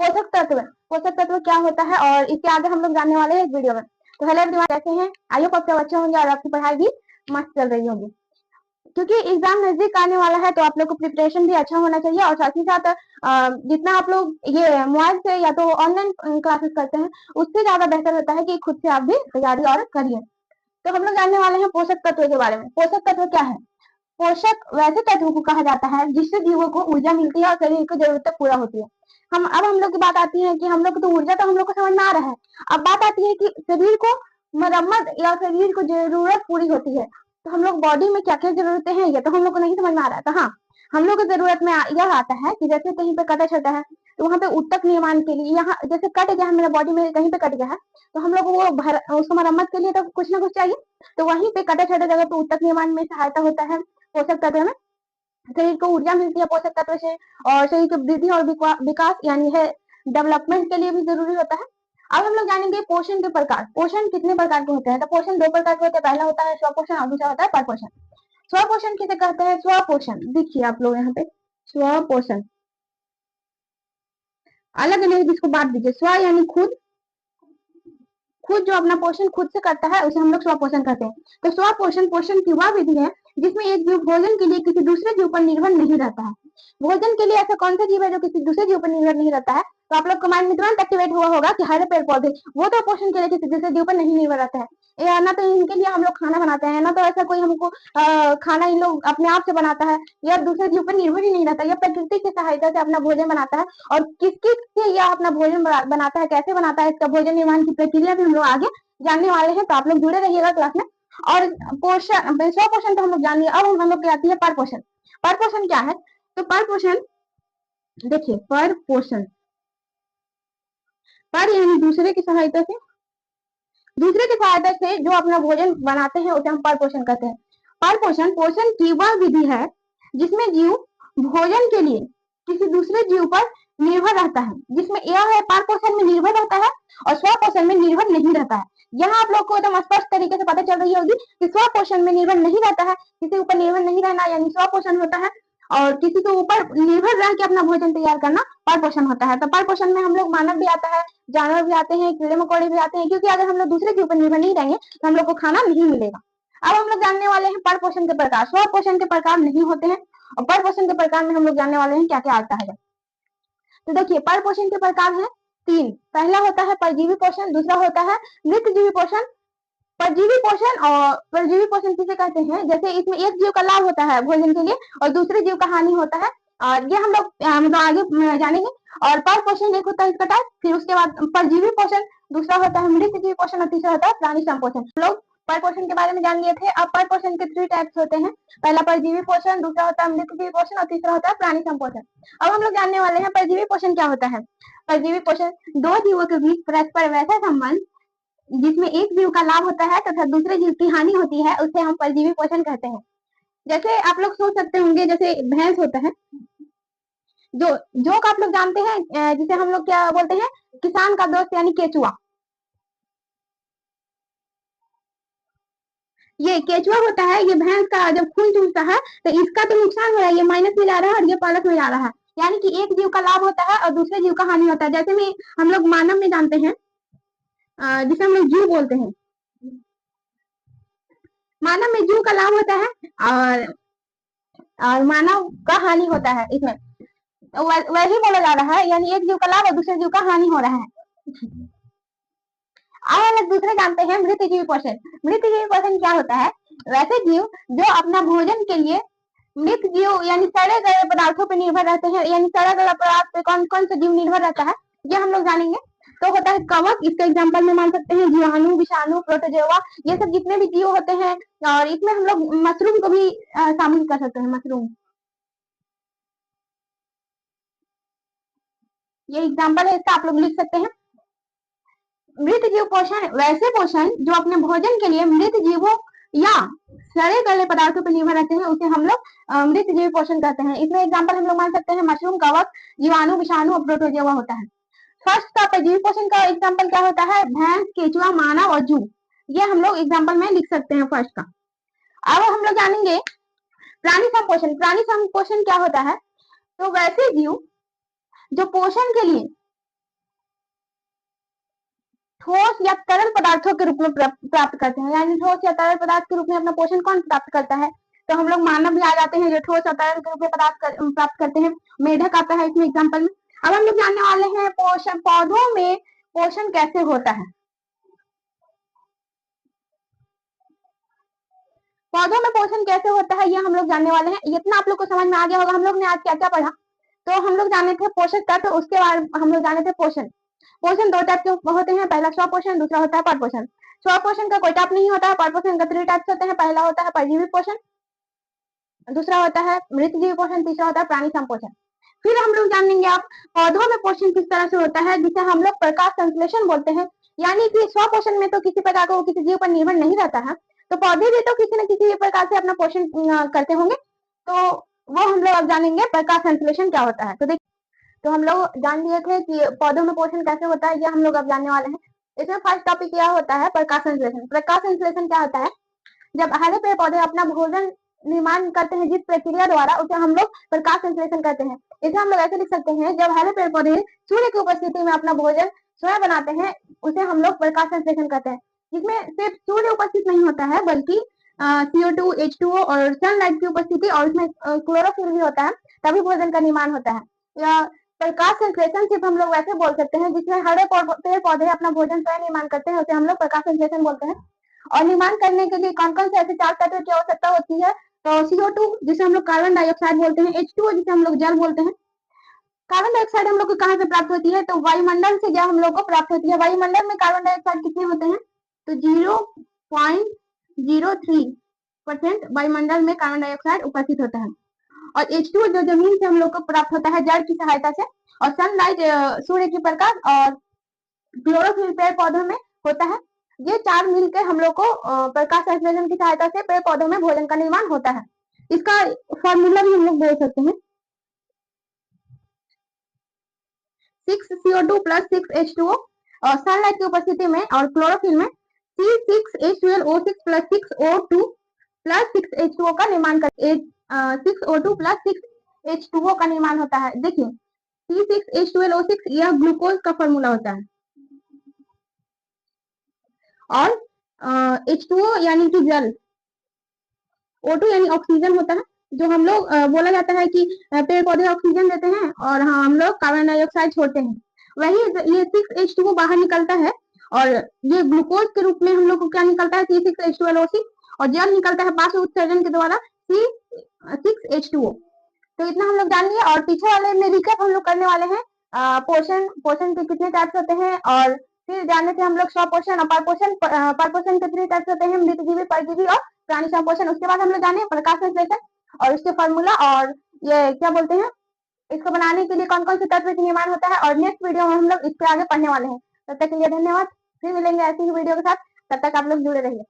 पोषक तत्व, पोषक तत्व क्या होता है और इसके आगे हम लोग जानने वाले हैं इस वीडियो में। तो हेलो एवरीवन, कैसे हैं? आई होप आप सब अच्छे होंगे और आपकी पढ़ाई भी मस्त चल रही होगी। क्योंकि एग्जाम नजदीक आने वाला है तो आप लोग को प्रिपरेशन भी अच्छा होना चाहिए और साथ ही साथ जितना आप लोग ये मोबाइल से या तो ऑनलाइन क्लासेस करते हैं उससे ज्यादा बेहतर होता है कि खुद से आप भी तैयारी और करिए। तो हम लोग जानने वाले हैं पोषक तत्व के बारे में। पोषक तत्व क्या है? पोषक वैसे तत्व को कहा जाता है जिससे जीवों को ऊर्जा मिलती है और शरीर की जरूरतें पूरा होती है। हम लोग की बात आती है कि हम लोग को तो ऊर्जा तो हम लोग को समझ में आ रहा है। अब बात आती है कि शरीर को मरम्मत या शरीर को जरूरत पूरी होती है तो हम लोग बॉडी में क्या क्या जरूरतें हैं ये तो हम लोग को नहीं समझ में आ रहा है। तो हाँ, हम लोग की जरूरत में यह आता है कि जैसे कहीं पे कटा छटा है तो वहां पे ऊतक निर्माण के लिए, यहाँ जैसे कट गया है मेरा बॉडी में, कहीं पे कट गया है तो हम लोग वो उसको मरम्मत के लिए तो कुछ ना कुछ चाहिए। तो वहीं पे कटा छटा जगह पे ऊतक निर्माण में सहायता होता है पोषक तत्व में। शरीर को ऊर्जा मिलती है पोषक तत्व से और शरीर की वृद्धि और विकास यानी है डेवलपमेंट के लिए भी जरूरी होता है। अब हम लोग जानेंगे पोषण के प्रकार। पोषण कितने प्रकार के होते हैं? तो पोषण दो प्रकार के होते हैं। पहला होता है स्वपोषण और दूसरा होता है परपोषण। स्वपोषण किसे कहते हैं? स्वपोषण देखिए आप लोग यहाँ पे, स्वपोषण अलग अलग जिसको बात दीजिए। स्व यानी खुद, खुद जो अपना पोषण खुद से करता है उसे हम लोग स्वपोषण कहते हैं। तो स्वपोषण पोषण की वह विधि है जिसमें एक जीव भोजन के लिए किसी दूसरे जीव पर निर्भर नहीं रहता है। भोजन के लिए ऐसा कौन सा जीव है जो किसी दूसरे जीव पर निर्भर नहीं रहता है? तो आप लोग का माइंड में तुरंत एक्टिवेट हुआ होगा कि हरे पेड़ पौधे, वो तो पोषण के लिए किसी दूसरे जीव पर नहीं निर्भर रहता है। ना तो इनके लिए हम लोग खाना बनाते हैं, ना तो ऐसा कोई हमको खाना इन लोग अपने आप से बनाता है, या दूसरे जीव पर निर्भर ही नहीं रहता। यह प्रकृति की सहायता से अपना भोजन बनाता है और किस किस से यह अपना भोजन बनाता है, कैसे बनाता है, इसका भोजन निर्माण की प्रक्रिया भी हम लोग आगे जानने वाले हैं। तो आप लोग जुड़े रहिएगा क्लास में। और पोषण, स्वपोषण तो हम लोग जान लिए। अब हम लोग की आती है परपोषण। परपोषण क्या है? तो परपोषण देखिए, परपोषण पर यानी दूसरे की सहायता से, दूसरे की सहायता से जो अपना भोजन बनाते हैं उसे हम परपोषण कहते हैं। परपोषण पोषण की वह विधि है जिसमें जीव भोजन के लिए किसी दूसरे जीव पर निर्भर रहता है। जिसमें यह है परपोषण में निर्भर रहता है और स्वपोषण में निर्भर नहीं रहता है। यहाँ आप लोग को एकदम स्पष्ट तरीके से पता चल रही होगी कि स्वपोषण में निर्भर नहीं रहता है, किसी ऊपर निर्भर नहीं रहना यानी स्वपोषण होता है, और किसी के ऊपर निर्भर रह के अपना भोजन तैयार करना परपोषण होता है। तो परपोषण में हम लोग मानव भी आता है, जानवर भी आते हैं, कीड़े मकोड़े भी आते हैं, क्योंकि अगर हम लोग दूसरे के ऊपर निर्भर नहीं रहेंगे तो हम लोग को खाना नहीं मिलेगा। अब हम लोग जानने वाले हैं परपोषण के प्रकार। स्वपोषण के प्रकार नहीं होते हैं और परपोषण के प्रकार में हम लोग जानने वाले हैं क्या क्या आता है। तो देखिए, परपोषण के प्रकार है तीन। पहला होता है परजीवी पोषण, दूसरा होता है मृतजीवी पोषण। परजीवी पोषण, और परजीवी पोषण किसे कहते हैं? जैसे इसमें एक जीव का लाभ होता है भोजन के लिए और दूसरे जीव का हानि होता है, और ये हम लोग मतलब आगे जानेंगे। और पर पोषण एक होता है इसका टाइप, फिर उसके बाद परजीवी पोषण, दूसरा होता है मृतजीवी पोषण और तीसरा होता है प्राणी संपोषण। लोग पर पोषण के बारे में जान लिए थे। अब पर पोषण के थ्री टाइप्स होते हैं। पहला परजीवी पोषण, दूसरा होता है मृतजीवी पोषण और तीसरा होता है प्राणी संपोषण। अब हम लोग जानने वाले हैं परजीवी पोषण क्या होता है। परजीवी पोषण दो जीवों के बीच परस्पर वैसा संबंध जिसमें एक जीव का लाभ होता है तथा दूसरे जीव की हानि होती है उसे हम परजीवी पोषण कहते हैं। जैसे आप लोग सोच सकते होंगे, जैसे भैंस होता है, जो जोक आप लोग जानते हैं, जिसे हम लोग क्या बोलते हैं, किसान का दोस्त यानी केचुआ। ये केचुआ होता है, ये भैंस का जब खून चूसता है तो इसका तो नुकसान हो रहा है, ये माइनस में जा रहा है और ये प्लस में जा रहा है। यानी कि एक जीव का लाभ होता है और दूसरे जीव का हानि होता है। जैसे में हम लोग मानव में जानते हैं, जिसे हम लोग जीव बोलते हैं, मानव में जीव का लाभ होता है और मानव का हानि होता है। इसमें वही बोला जा रहा है, यानी एक जीव का लाभ और दूसरे जीव का हानि हो रहा है। अब हम लोग दूसरे जानते हैं मृतजीवी पोषण। मृतजीवी पोषण क्या होता है? वैसे जीव जो अपना भोजन के लिए मृत जीव यानी सड़े गले पदार्थों पर निर्भर रहते हैं। यानी सड़ा गला पदार्थ पे कौन कौन सा जीव निर्भर रहता है ये हम लोग जानेंगे। तो होता है कवक, इसका एग्जाम्पल में मान सकते हैं जीवाणु, विषाणु, प्रोटोजोआ, ये सब जितने भी जीव होते हैं। और इसमें हम लोग मशरूम को भी शामिल कर सकते हैं। मशरूम, ये एग्जाम्पल है इसका, आप लोग लिख सकते हैं। मृत जीव पोषण वैसे पोषण जो अपने भोजन के लिए मृत जीवों या सड़े गले पदार्थों पर निर्भर रहते हैं उसे हम लोग मृत जीव पोषण कहते हैं। इसमें एग्जाम्पल हम लोग मान सकते हैं मशरूम, कवक, जीवाणु, विषाणु और प्रोटोजोआ होता है। फर्स्ट का परजीवी पोषण का एग्जाम्पल क्या होता है? भैंस, केचुआ, मानव और जूं। ये हम लोग एग्जाम्पल में लिख सकते हैं फर्स्ट का। अब हम लोग जानेंगे प्राणी संपोषण। प्राणी संपोषण क्या होता है? तो वैसे जीव जो पोषण के लिए ठोस या तरल पदार्थों के रूप में प्राप्त करते हैं, यानी ठोस या तरल पदार्थ के रूप में अपना पोषण कौन प्राप्त करता है? तो हम लोग मानव भी आ जाते हैं जो ठोस और तरल के रूप में प्राप्त करते हैं। मेढक आता है इसमें एग्जाम्पल में। अब हम लोग जानने वाले हैं पोषण, पौधों में पोषण कैसे होता है। पौधों में पोषण कैसे होता है ये हम लोग जानने वाले हैं। इतना आप लोग को समझ में आ गया होगा। हम लोग ने आज क्या क्या पढ़ा? तो हम लोग जाने थे पोषक तत्व, उसके बाद हम लोग जाने थे पोषण। पोषण दो टाइप के होते हैं, पहला स्वपोषण, दूसरा होता है परपोषण। स्वपोषण का कोई टाइप नहीं होता है। परपोषण का 3 टाइप्स होते हैं। पहला होता है परजीवी पोषण, दूसरा होता है मृतजीवी पोषण, तीसरा होता है प्राणी संपोषण। फिर हम लोग जानेंगे आप पौधों में पोषण किस तरह से होता है, जिसे हम लोग प्रकाश संश्लेषण बोलते हैं। यानी कि स्वपोषण में तो किसी प्रकार का वो किसी जीव पर निर्भर नहीं रहता है, तो पौधे भी तो किसी न किसी प्रकार से अपना पोषण करते होंगे। तो वो हम लोग अब जानेंगे प्रकाश संश्लेषण क्या होता है। तो हम लोग जान लिए थे कि पौधों में पोषण कैसे होता है, ये हम लोग अब जानने वाले हैं। इसमें फर्स्ट टॉपिक क्या होता है? प्रकाश संश्लेषण। प्रकाश संश्लेषण क्या होता है? जब हरे पेड़ पौधे अपना भोजन निर्माण करते हैं जिस प्रक्रिया द्वारा, उसे हम लोग प्रकाश संश्लेषण करते हैं। इसे हम लोग ऐसे लिख सकते हैं, जब हरे पेड़ पौधे सूर्य की उपस्थिति में अपना भोजन स्वयं बनाते हैं, उसे हम लोग प्रकाश संश्लेषण करते हैं। जिसमें सिर्फ सूर्य उपस्थित नहीं होता है, बल्कि CO2, H2O और सनलाइट की उपस्थिति, और उसमें क्लोरोफिल भी होता है, तभी भोजन का निर्माण होता है। या प्रकाश संश्लेषण सिर्फ हम लोग वैसे बोल सकते हैं जिसमें हरे पेड़ पौधे अपना भोजन स्वयं निर्माण करते हैं, उसे हम लोग प्रकाश संश्लेषण बोलते हैं। और निर्माण करने के लिए कौन कौन से ऐसे 4 तत्व की आवश्यकता होती है? तो CO2 जिसे हम लोग कार्बन डाइऑक्साइड बोलते हैं, H2O जिसे हम लोग जल बोलते हैं। कार्बन डाइऑक्साइड हम लोग को कहाँ से प्राप्त होती है? तो वायुमंडल से जब हम लोग को प्राप्त होती है। वायुमंडल में कार्बन डाइऑक्साइड कितने होते हैं? तो 0.03% वायुमंडल में कार्बन डाइऑक्साइड उपस्थित होता है। और H2O जो जमीन से हम लोग को प्राप्त होता है जड़ की सहायता से, और सनलाइट सूर्य की प्रकाश, और क्लोरोफिल पेड़ पौधों में होता है। ये 4 मिलकर हम लोग को प्रकाश संश्लेषण की सहायता से पेड़ पौधों में भोजन का निर्माण होता है। इसका फॉर्मूला भी हम लोग बोल सकते हैं, 6CO2 प्लस 6H2O, और सनलाइट की उपस्थिति में और क्लोरोफिल में C6H12O6 plus 6O2 plus 6H2O का निर्माण कर 6O2 प्लस 6H2O का निर्माण होता है। देखिए C6H12O6 यह ग्लूकोज का फॉर्मूला होता है, और H2O यानी कि जल, O2 यानी ऑक्सीजन होता है। जो हम लोग बोला जाता है कि पेड़ पौधे ऑक्सीजन देते हैं और हाँ हम लोग कार्बन डाइऑक्साइड छोड़ते हैं, वही ये 6H2O बाहर निकलता है, और ये ग्लूकोज के रूप में हम लोग को क्या निकलता है? C6H12O6, और जल निकलता है पार्श्व उत्सर्जन के द्वारा C6H2O। तो इतना हम लोग जान लिए, और पीछे वाले में रिकैप हम लोग करने वाले हैं। पोषण के कितने टाइप्स होते हैं, और फिर जाने थे हम लोग स्वपोषण और परपोषण। परपोषण के 3 टाइप्स होते हैं, मृतजीवी, परजीवी और प्राणी संपोषण। उसके बाद हम लोग जाने प्रकाश संश्लेषण और उसके फॉर्मूला, और ये क्या बोलते हैं, इसको बनाने के लिए कौन कौन से तत्व का निर्माण होता है। और नेक्स्ट वीडियो में हम लोग इसके आगे पढ़ने वाले हैं। तब तक के लिए धन्यवाद। फिर मिलेंगे ऐसी ही वीडियो के साथ, तब तक आप लोग जुड़े रहिए।